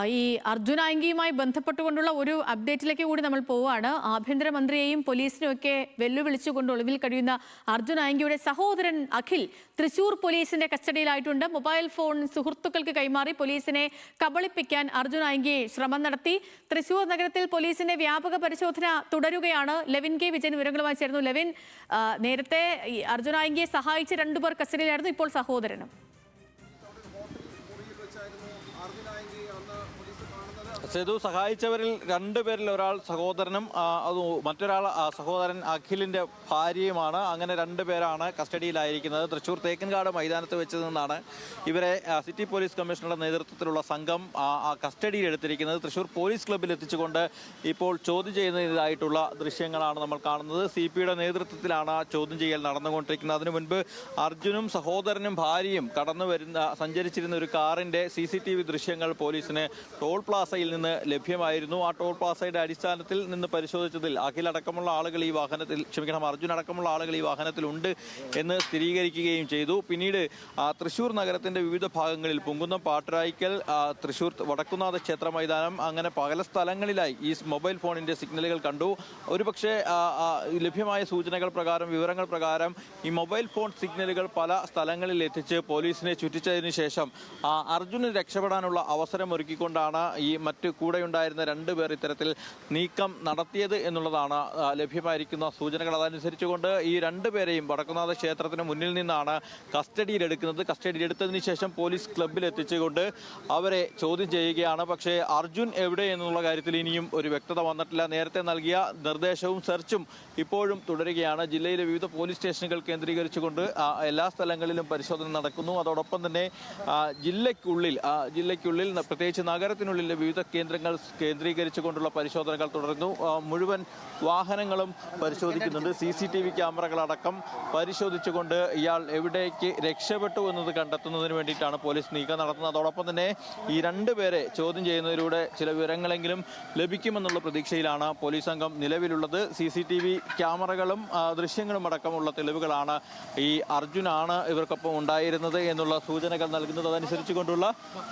ഈ അർജുനായങ്കിയുമായി ബന്ധപ്പെട്ടുകൊണ്ടുള്ള ഒരു അപ്ഡേറ്റിലേക്ക് കൂടി നമ്മൾ പോവുകയാണ്. ആഭ്യന്തരമന്ത്രിയെയും പോലീസിനെയും ഒക്കെ വെല്ലുവിളിച്ചുകൊണ്ട് ഒളിവിൽ കഴിയുന്ന അർജുനായങ്കിയുടെ സഹോദരൻ അഖിൽ തൃശൂർ പോലീസിന്റെ കസ്റ്റഡിയിലായിട്ടുണ്ട്. മൊബൈൽ ഫോൺ സുഹൃത്തുക്കൾക്ക് കൈമാറി പോലീസിനെ കബളിപ്പിക്കാൻ അർജുനായങ്കി ശ്രമം നടത്തി. തൃശൂർ നഗരത്തിൽ പോലീസിന്റെ വ്യാപക പരിശോധന തുടരുകയാണ്. ലെവിൻ കെ വിജയൻ വിവരങ്ങളുമായി ചേർന്നു. ലെവിൻ, നേരത്തെ അർജുനായങ്കിയെ സഹായിച്ച രണ്ടുപേർ കസ്റ്റഡിയിലായിരുന്നു, ഇപ്പോൾ സഹോദരനും. സേതു, സഹായിച്ചവരിൽ രണ്ടുപേരിൽ ഒരാൾ സഹോദരനും മറ്റൊരാൾ സഹോദരൻ അഖിലിന്റെ ഭാര്യയുമാണ്. അങ്ങനെ രണ്ടുപേരാണ് കസ്റ്റഡിയിലായിരിക്കുന്നത്. തൃശൂർ തേക്കിൻകാട് മൈതാനത്ത് വെച്ച് നിന്നാണ് ഇവരെ സിറ്റി പോലീസ് കമ്മീഷണറുടെ നേതൃത്വത്തിലുള്ള സംഘം കസ്റ്റഡിയിൽ എടുത്തിരിക്കുന്നത്. തൃശൂർ പോലീസ് ക്ലബ്ബിൽ എത്തിച്ചുകൊണ്ട് ഇപ്പോൾ ചോദ്യം ചെയ്യുന്നതായിട്ടുള്ള ദൃശ്യങ്ങളാണ് നമ്മൾ കാണുന്നത്. CP-യുടെ നേതൃത്വത്തിലാണ് ചോദ്യം ചെയ്യൽ നടന്നുകൊണ്ടിരിക്കുന്നത്. അതിനു മുൻപ് അർജുനും സഹോദരനും ഭാര്യയും സഞ്ചരിച്ചിരുന്ന ഒരു കാറിന്റെ CCTV ദൃശ്യങ്ങൾ പോലീസിന് ടോൾ പ്ലാസയിൽ നിന്ന് ലഭ്യമായിരുന്നു. ആ ടോൾ പ്ലാസയുടെ അടിസ്ഥാനത്തിൽ നിന്ന് പരിശോധിച്ചതിൽ അർജുൻ അടക്കമുള്ള ആളുകൾ ഈ വാഹനത്തിലുണ്ട് എന്ന് സ്ഥിരീകരിക്കുകയും ചെയ്തു. പിന്നീട് തൃശൂർ നഗരത്തിന്റെ വിവിധ ഭാഗങ്ങളിൽ പുങ്കുന്നം, പാട്ടരായ്ക്കൽ, തൃശൂർ വടക്കുന്നാഥ ക്ഷേത്ര മൈതാനം, അങ്ങനെ പല സ്ഥലങ്ങളിലായി ഈ മൊബൈൽ ഫോണിന്റെ സിഗ്നലുകൾ കണ്ടു. ഒരുപക്ഷെ ലഭ്യമായ വിവരങ്ങൾ പ്രകാരം ഈ മൊബൈൽ ഫോൺ സിഗ്നലുകൾ പല സ്ഥലങ്ങളിൽ എത്തിച്ച് പോലീസിനെ ചുറ്റിച്ചതിന് ശേഷം അർജുന് രക്ഷപ്പെടാനുള്ള അവസരം ഒരുക്കിക്കൊണ്ടാണ് ഈ മറ്റ് കൂടെയുണ്ടായിരുന്ന രണ്ടുപേർ ഇത്തരത്തിൽ നീക്കം നടത്തിയത് എന്നുള്ളതാണ് ലഭ്യമായിരിക്കുന്ന സൂചനകൾ. അതനുസരിച്ചുകൊണ്ട് ഈ രണ്ടുപേരെയും വടക്കുന്നാഥ ക്ഷേത്രത്തിന് മുന്നിൽ നിന്നാണ് കസ്റ്റഡിയിലെടുക്കുന്നത്. കസ്റ്റഡിയിലെടുത്തതിന് ശേഷം പോലീസ് ക്ലബ്ബിൽ എത്തിച്ചുകൊണ്ട് അവരെ ചോദ്യം ചെയ്യുകയാണ്. പക്ഷേ അർജുൻ എവിടെ എന്നുള്ള കാര്യത്തിൽ ഇനിയും ഒരു വ്യക്തത വന്നിട്ടില്ല. നേരത്തെ നൽകിയ നിർദ്ദേശവും സെർച്ചും ഇപ്പോഴും തുടരുകയാണ്. ജില്ലയിലെ വിവിധ പോലീസ് സ്റ്റേഷനുകൾ കേന്ദ്രീകരിച്ചുകൊണ്ട് എല്ലാ സ്ഥലങ്ങളിലും പരിശോധന നടക്കുന്നു. അതോടൊപ്പം തന്നെ ജില്ലയ്ക്കുള്ളിൽ പ്രത്യേകിച്ച് നഗരത്തിനുള്ളിലെ വിവിധ കേന്ദ്രങ്ങൾ കേന്ദ്രീകരിച്ചുകൊണ്ടുള്ള പരിശോധനകൾ തുടരുന്നു. മുഴുവൻ വാഹനങ്ങളും പരിശോധിക്കുന്നുണ്ട്. CCTV ക്യാമറകളടക്കം പരിശോധിച്ചുകൊണ്ട് ഇയാൾ എവിടേക്ക് രക്ഷപ്പെട്ടു എന്നത് കണ്ടെത്തുന്നതിന് വേണ്ടിയിട്ടാണ് പോലീസ് നീക്കം നടത്തുന്നത്. അതോടൊപ്പം തന്നെ ഈ രണ്ടുപേരെ ചോദ്യം ചെയ്യുന്നതിലൂടെ ചില വിവരങ്ങളെങ്കിലും ലഭിക്കുമെന്നുള്ള പ്രതീക്ഷയിലാണ് പോലീസ് സംഘം നിലവിലുള്ളത്. CCTV ക്യാമറകളും ദൃശ്യങ്ങളും അടക്കമുള്ള തെളിവുകളാണ് ഈ അർജുനാണ് ഇവർക്കൊപ്പം ഉണ്ടായിരുന്നത് എന്നുള്ള സൂചനകൾ നൽകുന്നത്. അതനുസരിച്ച് കൊണ്ടുള്ള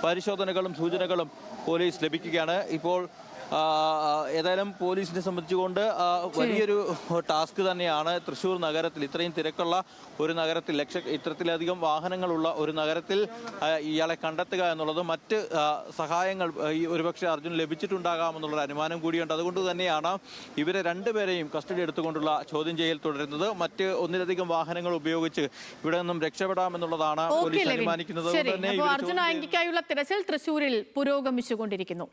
പരിശോധനകളും സൂചനകളും പോലീസ് ലഭിക്കുകയാണ്. ഇപ്പോൾ ഏതായാലും പോലീസിനെ സംബന്ധിച്ചുകൊണ്ട് വലിയൊരു ടാസ്ക് തന്നെയാണ്. തൃശ്ശൂർ നഗരത്തിൽ ഇത്രയും തിരക്കുള്ള ഒരു നഗരത്തിൽ ഇത്തരത്തിലധികം വാഹനങ്ങളുള്ള ഒരു നഗരത്തിൽ ഇയാളെ കണ്ടെത്തുക എന്നുള്ളത് മറ്റ് സഹായങ്ങൾ ഒരുപക്ഷെ അർജുൻ ലഭിച്ചിട്ടുണ്ടാകാമെന്നുള്ളൊരു അനുമാനം കൂടിയുണ്ട്. അതുകൊണ്ട് തന്നെയാണ് ഇവരെ രണ്ടുപേരെയും കസ്റ്റഡി എടുത്തുകൊണ്ടുള്ള ചോദ്യം ചെയ്യൽ തുടരുന്നത്. മറ്റ് ഒന്നിലധികം വാഹനങ്ങൾ ഉപയോഗിച്ച് ഇവിടെ നിന്നും രക്ഷപ്പെടാമെന്നുള്ളതാണ് പോലീസ് അനുമാനിക്കുന്നത്. അർജുനായങ്കിക്കായുള്ള തിരച്ചിൽ തൃശ്ശൂരിൽ പുരോഗമിച്ചുകൊണ്ടിരിക്കുന്നു.